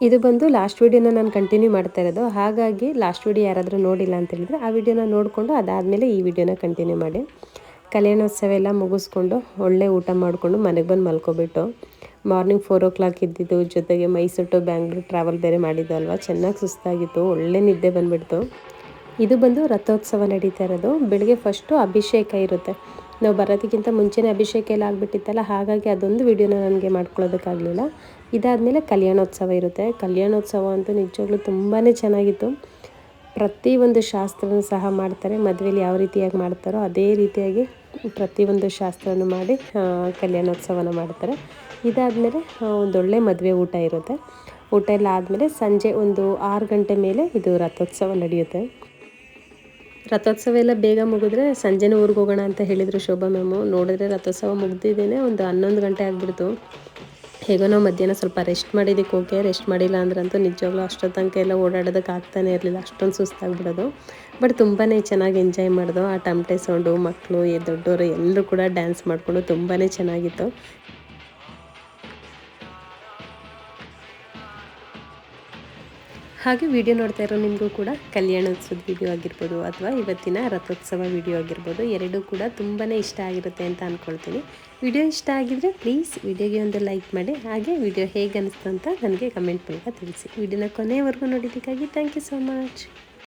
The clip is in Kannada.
ಇದು ಬಂದು ಲಾಸ್ಟ್ ವೀಡಿಯೋನ ನಾನು ಕಂಟಿನ್ಯೂ ಮಾಡ್ತಾ ಇರೋದು. ಹಾಗಾಗಿ ಲಾಸ್ಟ್ ವೀಡಿಯೋ ಯಾರಾದರೂ ನೋಡಿಲ್ಲ ಅಂತ ಹೇಳಿದರೆ ಆ ವಿಡಿಯೋನ ನೋಡಿಕೊಂಡು ಅದಾದಮೇಲೆ ಈ ವಿಡಿಯೋನ ಕಂಟಿನ್ಯೂ ಮಾಡಿ. ಕಲ್ಯಾಣೋತ್ಸವ ಎಲ್ಲ ಮುಗಿಸ್ಕೊಂಡು ಒಳ್ಳೆ ಊಟ ಮಾಡಿಕೊಂಡು ಮನೆಗೆ ಬಂದು ಮಲ್ಕೊಬಿಟ್ಟು ಮಾರ್ನಿಂಗ್ 4 o'clock ಇದ್ದಿದ್ದು, ಜೊತೆಗೆ ಮೈಸೂರು ಟು ಬ್ಯಾಂಗ್ಳೂರು ಟ್ರಾವೆಲ್ ಬೇರೆ ಮಾಡಿದ್ದು ಅಲ್ವಾ, ಚೆನ್ನಾಗಿ ಸುಸ್ತಾಗಿತ್ತು, ಒಳ್ಳೆ ನಿದ್ದೆ ಬಂದುಬಿಡ್ತು. ಇದು ಬಂದು ರಥೋತ್ಸವ ನಡೀತಾ ಇರೋದು. ಬೆಳಗ್ಗೆ ಫಸ್ಟು ಅಭಿಷೇಕ ಇರುತ್ತೆ. ನಾವು ಬರೋದಕ್ಕಿಂತ ಮುಂಚೆನೇ ಅಭಿಷೇಕ ಎಲ್ಲ ಆಗಿಬಿಟ್ಟಿತ್ತಲ್ಲ, ಹಾಗಾಗಿ ಅದೊಂದು ವಿಡಿಯೋನ ನನಗೆ ಮಾಡ್ಕೊಳ್ಳೋದಕ್ಕಾಗಲಿಲ್ಲ. ಇದಾದಮೇಲೆ ಕಲ್ಯಾಣೋತ್ಸವ ಇರುತ್ತೆ. ಕಲ್ಯಾಣೋತ್ಸವ ಅಂತೂ ನಿಜವಾಗ್ಲೂ ತುಂಬಾ ಚೆನ್ನಾಗಿತ್ತು. ಪ್ರತಿಯೊಂದು ಶಾಸ್ತ್ರನೂ ಸಹ ಮಾಡ್ತಾರೆ. ಮದುವೆಲಿ ಯಾವ ರೀತಿಯಾಗಿ ಮಾಡ್ತಾರೋ ಅದೇ ರೀತಿಯಾಗಿ ಪ್ರತಿಯೊಂದು ಶಾಸ್ತ್ರನೂ ಮಾಡಿ ಕಲ್ಯಾಣೋತ್ಸವನ ಮಾಡ್ತಾರೆ. ಇದಾದಮೇಲೆ ಒಂದೊಳ್ಳೆ ಮದುವೆ ಊಟ ಇರುತ್ತೆ. ಊಟ ಎಲ್ಲ ಆದಮೇಲೆ ಸಂಜೆ ಒಂದು 6 ಗಂಟೆ ಮೇಲೆ ಇದು ರಥೋತ್ಸವ ನಡೆಯುತ್ತೆ. ರಥೋತ್ಸವ ಎಲ್ಲ ಬೇಗ ಮುಗಿದ್ರೆ ಸಂಜೆನೇ ಊರಿಗೆ ಹೋಗೋಣ ಅಂತ ಹೇಳಿದರು ಶೋಭಾ ಮ್ಯಾಮು. ನೋಡಿದ್ರೆ ರಥೋತ್ಸವ ಮುಗ್ದಿದ್ದೇನೆ ಒಂದು 11 ಗಂಟೆ ಆಗಿಬಿಡ್ತು. ಹೇಗೋ ನಾವು ಮಧ್ಯಾಹ್ನ ಸ್ವಲ್ಪ ರೆಸ್ಟ್ ಮಾಡಿದ್ದಕ್ಕೆ ಓಕೆ, ರೆಸ್ಟ್ ಮಾಡಿಲ್ಲ ಅಂದ್ರಂತೂ ನಿಜವಾಗ್ಲೂ ಅಷ್ಟೊತ್ತು ತನಕ ಎಲ್ಲ ಓಡಾಡೋದಕ್ಕೆ ಆಗ್ತಾನೆ ಇರಲಿಲ್ಲ, ಅಷ್ಟೊಂದು ಸುಸ್ತಾಗ್ಬಿಡೋದು. ಬಟ್ ತುಂಬಾ ಚೆನ್ನಾಗಿ ಎಂಜಾಯ್ ಮಾಡಿದೋ. ಆ ಟಮಟೆ ಸೌಂಡು, ಮಕ್ಕಳು ದೊಡ್ಡವರು ಎಲ್ಲರೂ ಕೂಡ ಡ್ಯಾನ್ಸ್ ಮಾಡಿಕೊಂಡು ತುಂಬಾ ಚೆನ್ನಾಗಿತ್ತು. ಹಾಗೆ ವಿಡಿಯೋ ನೋಡ್ತಾ ಇರೋ ನಿಮಗೂ ಕೂಡ ಕಲ್ಯಾಣೋತ್ಸವದ ವಿಡಿಯೋ ಆಗಿರ್ಬೋದು ಅಥವಾ ಇವತ್ತಿನ ರಥೋತ್ಸವ ವಿಡಿಯೋ ಆಗಿರ್ಬೋದು, ಎರಡೂ ಕೂಡ ತುಂಬಾ ಇಷ್ಟ ಆಗಿರುತ್ತೆ ಅಂತ ಅಂದ್ಕೊಳ್ತೀನಿ. ವಿಡಿಯೋ ಇಷ್ಟ ಆಗಿದರೆ ಪ್ಲೀಸ್ ವಿಡಿಯೋಗೆ ಒಂದು ಲೈಕ್ ಮಾಡಿ. ಹಾಗೆ ವಿಡಿಯೋ ಹೇಗೆ ಅನಿಸ್ತು ಅಂತ ನನಗೆ ಕಮೆಂಟ್ ಮೂಲಕ ತಿಳಿಸಿ. ವಿಡಿಯೋನ ಕೊನೆಯವರೆಗೂ ನೋಡಿದ್ದಕ್ಕಾಗಿ ಥ್ಯಾಂಕ್ ಯು ಸೋ ಮಚ್.